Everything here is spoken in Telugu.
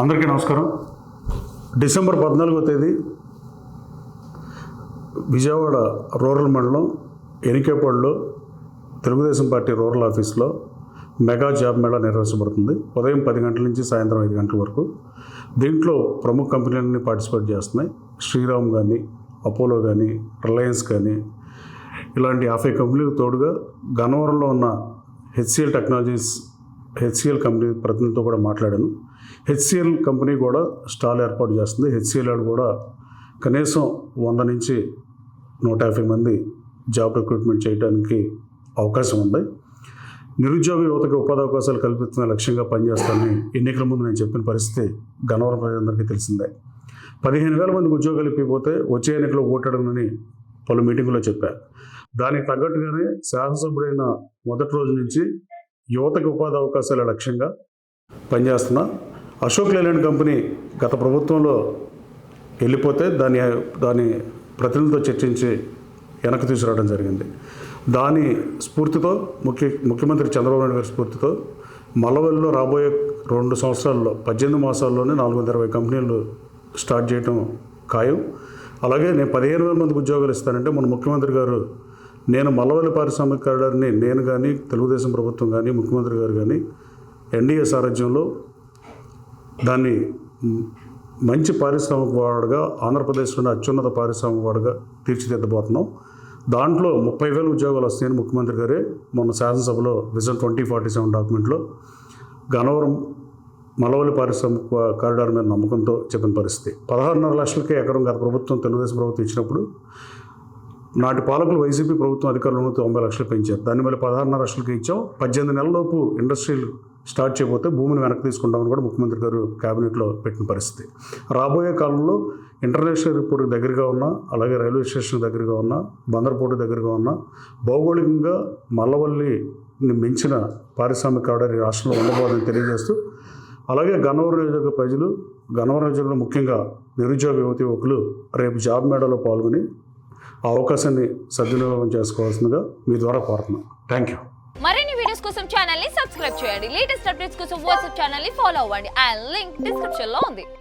అందరికీ నమస్కారం. డిసెంబర్ 14వ తేదీ విజయవాడ రూరల్ మండలం ఎనికేపాడులో తెలుగుదేశం పార్టీ రూరల్ ఆఫీస్లో మెగా జాబ్ మేళా నిర్వహించబడుతుంది. ఉదయం 10 గంటల నుంచి సాయంత్రం 5 గంటల వరకు. దీంట్లో ప్రముఖ కంపెనీలన్నీ పార్టిసిపేట్ చేస్తున్నాయి. శ్రీరామ్ కానీ, అపోలో కానీ, రిలయన్స్ కానీ, ఇలాంటి 50 కంపెనీలకు తోడుగా గన్నవరంలో ఉన్న హెచ్సిఎల్ టెక్నాలజీస్ హెచ్సిఎల్ కంపెనీ ప్రతినిధితో కూడా మాట్లాడాను. హెచ్సిఎల్ కంపెనీ కూడా స్టాల్ ఏర్పాటు చేస్తుంది. హెచ్సిఎల్ కూడా కనీసం 100 నుంచి 150 మంది జాబ్ రిక్రూట్మెంట్ చేయడానికి అవకాశం ఉంది. నిరుద్యోగ యువతకు ఉపాధి అవకాశాలు కల్పించిన లక్ష్యంగా పనిచేస్తానని ఎన్నికల ముందు నేను చెప్పిన పరిస్థితి గన్నవరం ప్రజలందరికీ తెలిసిందే. 15,000 మందికి ఉద్యోగాలు ఇప్పిపోతే వచ్చే ఎన్నికలో ఓటాడనని పలు మీటింగుల్లో చెప్పారు. దానికి తగ్గట్టుగానే శాసనసభ్యుడైన మొదటి రోజు నుంచి యువతకు ఉపాధి అవకాశాల లక్ష్యంగా పనిచేస్తున్న అశోక్ లేలాండ్ కంపెనీ గత ప్రభుత్వంలో వెళ్ళిపోతే దాని ప్రతినిధులతో చర్చించి వెనక్కి తీసుకురావడం జరిగింది. దాని స్ఫూర్తితో ముఖ్యమంత్రి చంద్రబాబు నాయుడు గారి స్ఫూర్తితో మల్లవల్లిలో రాబోయే 2 సంవత్సరాల్లో 18 మాసాల్లోనే 420 కంపెనీలు స్టార్ట్ చేయడం ఖాయం. అలాగే నేను 15,000 మందికి ఉద్యోగాలు ఇస్తానంటే మన ముఖ్యమంత్రి గారు, నేను మల్లవల్లి పారిశ్రామిక కారిడార్ని నేను కానీ, తెలుగుదేశం ప్రభుత్వం కానీ, ముఖ్యమంత్రి గారు కానీ ఎన్డీఏ సారథ్యంలో దాన్ని మంచి పారిశ్రామిక వాడగా, ఆంధ్రప్రదేశ్లోని అత్యున్నత పారిశ్రామిక వాడగా తీర్చిదిద్దబోతున్నాం. దాంట్లో 30,000 ఉద్యోగాలు వస్తాయని ముఖ్యమంత్రి గారే మొన్న శాసనసభలో విజన్ 2047 డాక్యుమెంట్లో గన్నవరం మల్లవల్లి పారిశ్రామిక కారిడార్ మీద నమ్మకంతో చెప్పిన పరిస్థితి. 16.5 లక్షలకే ఎకరం గత ప్రభుత్వం తెలుగుదేశం ప్రభుత్వం ఇచ్చినప్పుడు నాటి పాలకులు వైసీపీ ప్రభుత్వం అధికారులను 90 లక్షలు పెంచారు. దాన్ని మళ్ళీ 16.5 లక్షలకి ఇచ్చాం. 18 నెలలలోపు ఇండస్ట్రీలు స్టార్ట్ చేయబోతే భూమిని వెనక్కి తీసుకుంటామని కూడా ముఖ్యమంత్రి గారు క్యాబినెట్లో పెట్టిన పరిస్థితి. రాబోయే కాలంలో ఇంటర్నేషనల్ ఎయిర్పోర్ట్ దగ్గరగా ఉన్న, అలాగే రైల్వే స్టేషన్ దగ్గరగా ఉన్న, బందర్పోర్టు దగ్గరగా ఉన్న, భౌగోళికంగా మల్లవల్లిని మించిన పారిశ్రామిక కారిడార్ ఈ రాష్ట్రంలో ఉండబోదని తెలియజేస్తూ, అలాగే గన్నవరం నియోజకవర్గ ప్రజలు, గన్నవరం నియోజకవర్గంలో ముఖ్యంగా నిరుద్యోగ యువతి యువకులు రేపు జాబ్ మేళాలో పాల్గొని ఆ అవకాశాన్ని సద్వినియోగం చేసుకోవాల్సిందిగా మీ ద్వారా కోరుతున్నాను. Thank you. మరిన్ని వీడియోస్ కోసం ఛానల్ ని సబ్స్క్రైబ్ చేయండి. లేటెస్ట్ అప్డేట్స్ కోసం వాట్సాప్ ఛానల్ ని ఫాలో అవ్వండి. ఆ లింక్ డిస్క్రిప్షన్ లో ఉంది.